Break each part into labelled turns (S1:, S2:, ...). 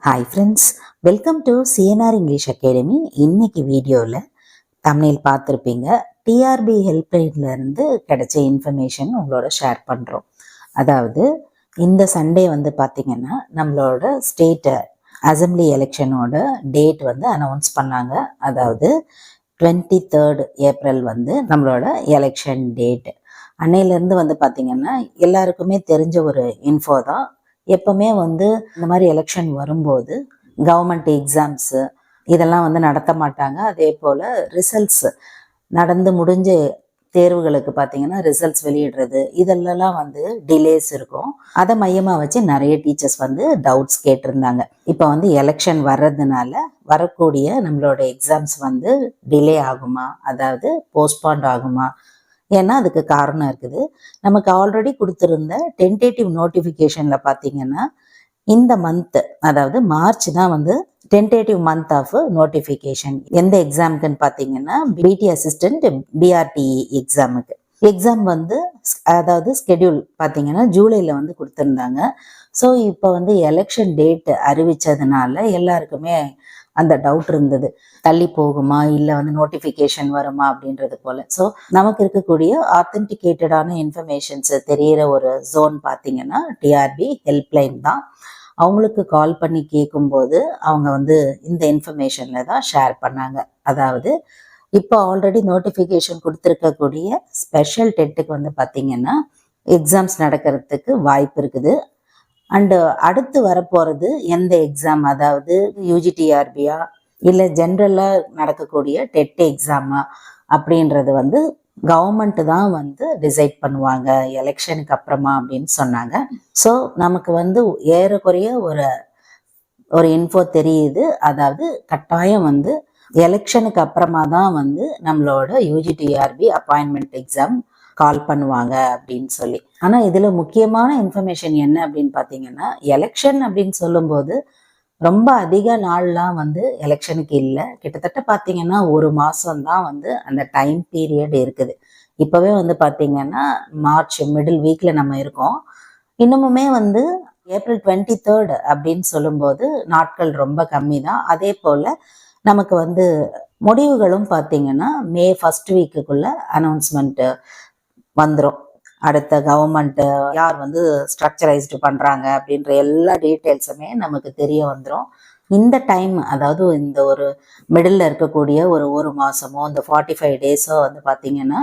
S1: Hi friends, welcome to CNR English academy. இன்னைக்கு வீடியோவில் தமிழில் பார்த்துருப்பீங்க. டிஆர்பி ஹெல்ப்லைன்லேருந்து கிடைச்ச இன்ஃபர்மேஷன் உங்களோட ஷேர் பண்ணுறோம். அதாவது இந்த சண்டே பார்த்திங்கன்னா நம்மளோட ஸ்டேட் அசம்பிளி எலெக்ஷனோட டேட் அனௌன்ஸ் பண்ணாங்க. அதாவது 23rd ஏப்ரல் நம்மளோட எலெக்ஷன் டேட். அன்னையிலேருந்து பார்த்திங்கன்னா எல்லாருக்குமே தெரிஞ்ச ஒரு இன்ஃபோ தான். எப்பவுமே இந்த மாதிரி எலெக்ஷன் வரும்போது கவர்மெண்ட் எக்ஸாம்ஸு இதெல்லாம் நடத்த மாட்டாங்க. அதே போல் ரிசல்ட்ஸ் நடந்து முடிஞ்ச தேர்வுகளுக்கு பார்த்தீங்கன்னா ரிசல்ட்ஸ் வெளியிடுறது இதெல்லாம் டிலேஸ் இருக்கும். அதை மையமாக வச்சு நிறைய டீச்சர்ஸ் டவுட்ஸ் கேட்டிருந்தாங்க. இப்போ எலெக்ஷன் வர்றதுனால வரக்கூடிய நம்மளோட எக்ஸாம்ஸ் டிலே ஆகுமா, அதாவது போஸ்ட்பாண்ட் ஆகுமா? ஏன்னா அதுக்கு காரணம் இருக்குது. நமக்கு ஆல்ரெடி கொடுத்துருந்த டென்டேட்டிவ் நோட்டிஃபிகேஷனில் பார்த்தீங்கன்னா இந்த மந்த், அதாவது மார்ச் தான் டென்டேட்டிவ் மந்த் ஆஃப் நோட்டிஃபிகேஷன். எந்த எக்ஸாமுக்குன்னு பார்த்தீங்கன்னா பிடி அசிஸ்டன்ட் பிஆர்டிஇ எக்ஸாமுக்கு. எக்ஸாம் அதாவது ஸ்கெடியூல் பார்த்தீங்கன்னா ஜூலையில் கொடுத்துருந்தாங்க. ஸோ இப்போ எலெக்ஷன் டேட் அறிவித்ததுனால எல்லாருக்குமே அந்த டவுட் இருந்தது, தள்ளி போகுமா இல்லை நோட்டிஃபிகேஷன் வருமா அப்படின்றது போல். ஸோ நமக்கு இருக்கக்கூடிய ஆத்தென்டிகேட்டடான இன்ஃபர்மேஷன்ஸ் தெரிகிற ஒரு ஜோன் பார்த்தீங்கன்னா டிஆர்பி ஹெல்ப்லைன் தான். அவங்களுக்கு கால் பண்ணி கேட்கும்போது அவங்க இந்த இன்ஃபர்மேஷனில் தான் ஷேர் பண்ணாங்க. அதாவது இப்போ ஆல்ரெடி நோட்டிஃபிகேஷன் கொடுத்துருக்கக்கூடிய ஸ்பெஷல் டெட்டுக்கு பார்த்தீங்கன்னா எக்ஸாம்ஸ் நடக்கிறதுக்கு வாய்ப்பு இருக்குது. அண்டு அடுத்து வரப்போகிறது எந்த எக்ஸாம், அதாவது யூஜிடிஆர்பியா இல்லை ஜென்ரலாக நடக்கக்கூடிய டெட் எக்ஸாமா அப்படின்றது கவர்மெண்ட் தான் டிசைட் பண்ணுவாங்க எலெக்ஷனுக்கு அப்புறமா அப்படின்னு சொன்னாங்க. ஸோ நமக்கு ஏறக்குறைய ஒரு இன்ஃபோ தெரியுது. அதாவது கட்டாயம் எலெக்ஷனுக்கு அப்புறமா தான் நம்மளோட யூஜிடிஆர்பி அப்பாயின்மெண்ட் எக்ஸாம் கால் பண்ணுவாங்க அப்படின்னு சொல்லி. ஆனால் இதில் முக்கியமான இன்ஃபர்மேஷன் என்ன அப்படின்னு பார்த்தீங்கன்னா, எலெக்ஷன் அப்படின்னு சொல்லும்போது ரொம்ப அதிக நாள்லாம் எலெக்ஷனுக்கு இல்லை. கிட்டத்தட்ட பார்த்தீங்கன்னா ஒரு மாதம்தான் அந்த டைம் பீரியட் இருக்குது. இப்போவே பார்த்தீங்கன்னா மார்ச் மிடில் வீக்கில் நம்ம இருக்கோம். இன்னமுமே ஏப்ரல் 23rd அப்படின்னு சொல்லும்போது நாட்கள் ரொம்ப கம்மி தான். அதே போல் நமக்கு முடிவுகளும் பார்த்தீங்கன்னா மே 1st வீக்குக்குள்ளே அனௌன்ஸ்மெண்ட்டு வந்துடும். அடுத்த கவர்மெண்ட்டு யார் ஸ்ட்ரக்சரைஸ்டு பண்ணுறாங்க அப்படின்ற எல்லா டீட்டெயில்ஸுமே நமக்கு தெரிய வந்துடும். இந்த டைம், அதாவது இந்த ஒரு மிடில் இருக்கக்கூடிய ஒரு மாதமோ இந்த 45 டேஸோ பார்த்தீங்கன்னா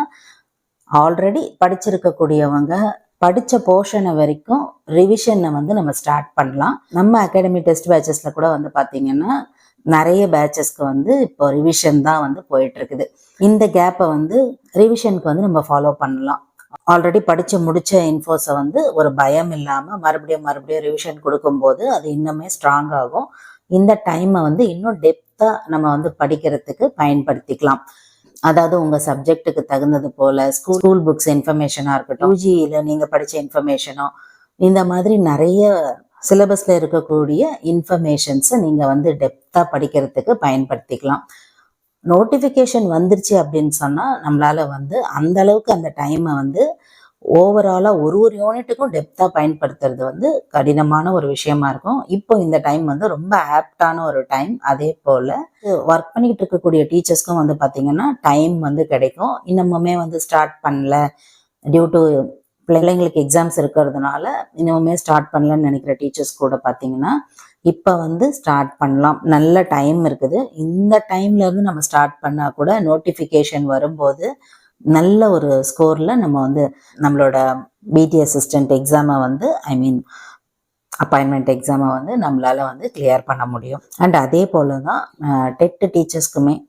S1: ஆல்ரெடி படிச்சிருக்கக்கூடியவங்க படித்த போர்ஷனை வரைக்கும் ரிவிஷனை நம்ம ஸ்டார்ட் பண்ணலாம். நம்ம அகாடமி டெஸ்ட் பேட்சஸில் கூட பார்த்தீங்கன்னா நிறைய பேட்சஸ்க்கு இப்போ ரிவிஷன் தான் போயிட்டு இருக்குது. இந்த கேப்பை ரிவிஷனுக்கு நம்ம ஃபாலோ பண்ணலாம். ஆல்ரெடி படித்து முடித்த இன்ஃபோஸை ஒரு பயம் இல்லாமல் மறுபடியும் ரிவிஷன் கொடுக்கும்போது அது இன்னுமே ஸ்ட்ராங் ஆகும். இந்த டைமை இன்னும் டெப்த்தாக நம்ம படிக்கிறதுக்கு பயன்படுத்திக்கலாம். அதாவது உங்கள் சப்ஜெக்டுக்கு தகுந்தது போல் ஸ்கூல் புக்ஸ் இன்ஃபர்மேஷனாக இருக்கட்டும், யூஜியில் நீங்கள் படித்த இன்ஃபர்மேஷனோ, இந்த மாதிரி நிறைய சிலபஸில் இருக்கக்கூடிய இன்ஃபர்மேஷன்ஸை நீங்கள் டெப்த்தாக படிக்கிறதுக்கு பயன்படுத்திக்கலாம். நோட்டிஃபிகேஷன் வந்துருச்சு அப்படின்னு சொன்னால் நம்மளால் அந்த அளவுக்கு அந்த டைமை ஓவராலாக ஒரு யூனிட்டுக்கும் டெப்த்தாக பயன்படுத்துறது கடினமான ஒரு விஷயமா இருக்கும். இப்போ இந்த டைம் ரொம்ப ஆப்டான ஒரு டைம். அதே போல் ஒர்க் பண்ணிக்கிட்டு இருக்கக்கூடிய டீச்சர்ஸ்க்கும் பார்த்தீங்கன்னா டைம் கிடைக்கும். இன்னமுமே ஸ்டார்ட் பண்ணல, டியூ டு பிள்ளைங்களுக்கு எக்ஸாம்ஸ் இருக்கிறதுனால இன்னுமே ஸ்டார்ட் பண்ணலன்னு நினைக்கிற டீச்சர்ஸ் கூட பார்த்தீங்கன்னா இப்போ ஸ்டார்ட் பண்ணலாம். நல்ல டைம் இருக்குது. இந்த டைம்லேருந்து நம்ம ஸ்டார்ட் பண்ணால் கூட நோட்டிஃபிகேஷன் வரும்போது நல்ல ஒரு ஸ்கோரில் நம்ம நம்மளோட பிடி அசிஸ்டன்ட் எக்ஸாமை அப்பாயின்மெண்ட் எக்ஸாமை நம்மளால் கிளியர் பண்ண முடியும். அண்ட் அதே போல் தான் டெட் டீச்சர்ஸ்க்குமே,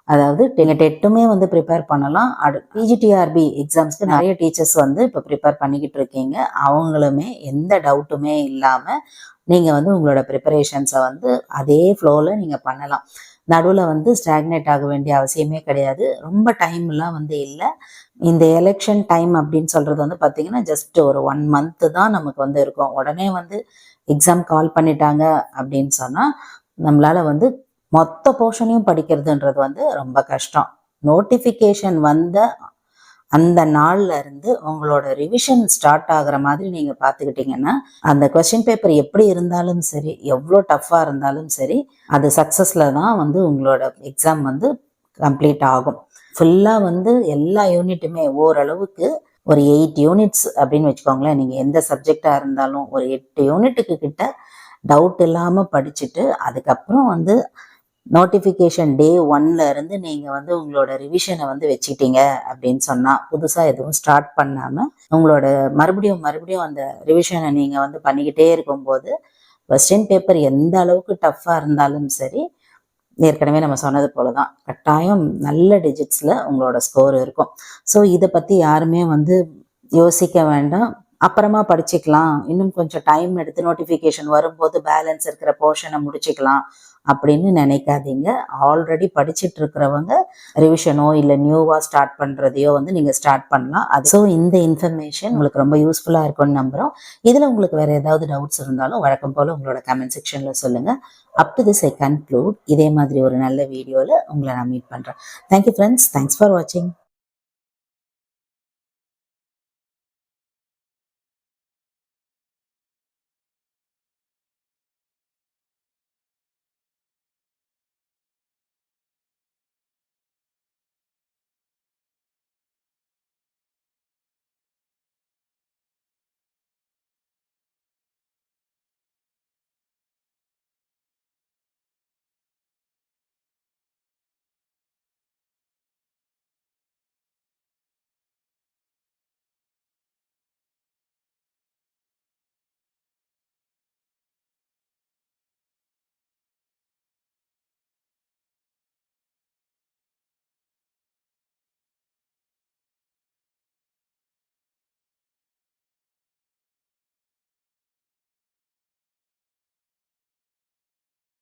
S1: அதாவது நீங்கள் டெட்டுமே ப்ரிப்பேர் பண்ணலாம். பிஜிடிஆர்பி எக்ஸாம்ஸ்க்கு நிறைய டீச்சர்ஸ் இப்போ ப்ரிப்பேர் பண்ணிக்கிட்டு இருக்கீங்க. அவங்களுமே எந்த டவுட்டுமே இல்லாமல் நீங்கள் உங்களோட ப்ரிப்பரேஷன்ஸை அதே ஃப்ளோவில் நீங்கள் பண்ணலாம். நடுவில் ஸ்டாக்னேட் ஆக வேண்டிய அவசியமே கிடையாது. ரொம்ப டைம்லாம் இல்லை. இந்த எலெக்ஷன் டைம் அப்படின்னு சொல்கிறது பார்த்தீங்கன்னா ஜஸ்ட் ஒரு 1 month தான் நமக்கு இருக்கும். உடனே எக்ஸாம் கால் பண்ணிட்டாங்க அப்படின்னு சொன்னால் நம்மளால் மொத்த போர்ஷனையும் படிக்கிறதுன்றது ரொம்ப கஷ்டம். நோட்டிஃபிகேஷன் வந்த அந்த நாள்ல இருந்து உங்களோட ரிவிஷன் ஸ்டார்ட் ஆகுற மாதிரி நீங்க பார்த்துக்கிட்டீங்கன்னா அந்த கொஸ்டின் பேப்பர் எப்படி இருந்தாலும் சரி, எவ்வளோ டஃப்பாக இருந்தாலும் சரி, அது சக்ஸஸ்ல தான் வந்து உங்களோட எக்ஸாம் வந்து கம்ப்ளீட் ஆகும். ஃபுல்லாக வந்து எல்லா யூனிட்டுமே ஓரளவுக்கு ஒரு 8 யூனிட்ஸ் அப்படின்னு வச்சுக்கோங்களேன். நீங்கள் எந்த சப்ஜெக்டாக இருந்தாலும் ஒரு 8 யூனிட்டுக்கு கிட்ட டவுட் இல்லாமல் படிச்சுட்டு அதுக்கப்புறம் வந்து நோட்டிஃபிகேஷன் டே 1ல இருந்து நீங்கள் வந்து உங்களோட ரிவிஷனை வந்து வச்சுக்கிட்டீங்க அப்படின்னு சொன்னால், புதுசாக எதுவும் ஸ்டார்ட் பண்ணாமல் உங்களோட மறுபடியும் அந்த ரிவிஷனை நீங்கள் வந்து பண்ணிக்கிட்டே இருக்கும்போது கொஸ்டின் பேப்பர் எந்த அளவுக்கு டஃப்பாக இருந்தாலும் சரி, ஏற்கனவே நம்ம சொன்னது போல தான் கட்டாயம் நல்ல டிஜிட்ஸில் உங்களோட ஸ்கோர் இருக்கும். ஸோ இதை பற்றி யாருமே வந்து யோசிக்க வேண்டாம். அப்புறமா படிச்சுக்கலாம், இன்னும் கொஞ்சம் டைம் எடுத்து நோட்டிஃபிகேஷன் வரும்போது பேலன்ஸ் இருக்கிற போர்ஷனை முடிச்சுக்கலாம் அப்படின்னு நினைக்காதீங்க. ஆல்ரெடி படிச்சுட்டு இருக்கிறவங்க ரிவிஷனோ இல்லை நியூவாக ஸ்டார்ட் பண்ணுறதையோ வந்து நீங்கள் ஸ்டார்ட் பண்ணலாம். அது ஸோ இந்த இன்ஃபர்மேஷன் உங்களுக்கு ரொம்ப யூஸ்ஃபுல்லாக இருக்கும்னு நம்புகிறோம். இதில் உங்களுக்கு வேறு ஏதாவது டவுட்ஸ் இருந்தாலும் வழக்கம் போல் உங்களோட கமெண்ட் செக்ஷனில் சொல்லுங்கள். Up to this I conclude. இதே மாதிரி ஒரு நல்ல வீடியோவில் உங்களை நான் மீட் பண்ணுறேன். Thank you friends. தேங்க்ஸ் ஃபார் வாட்சிங்.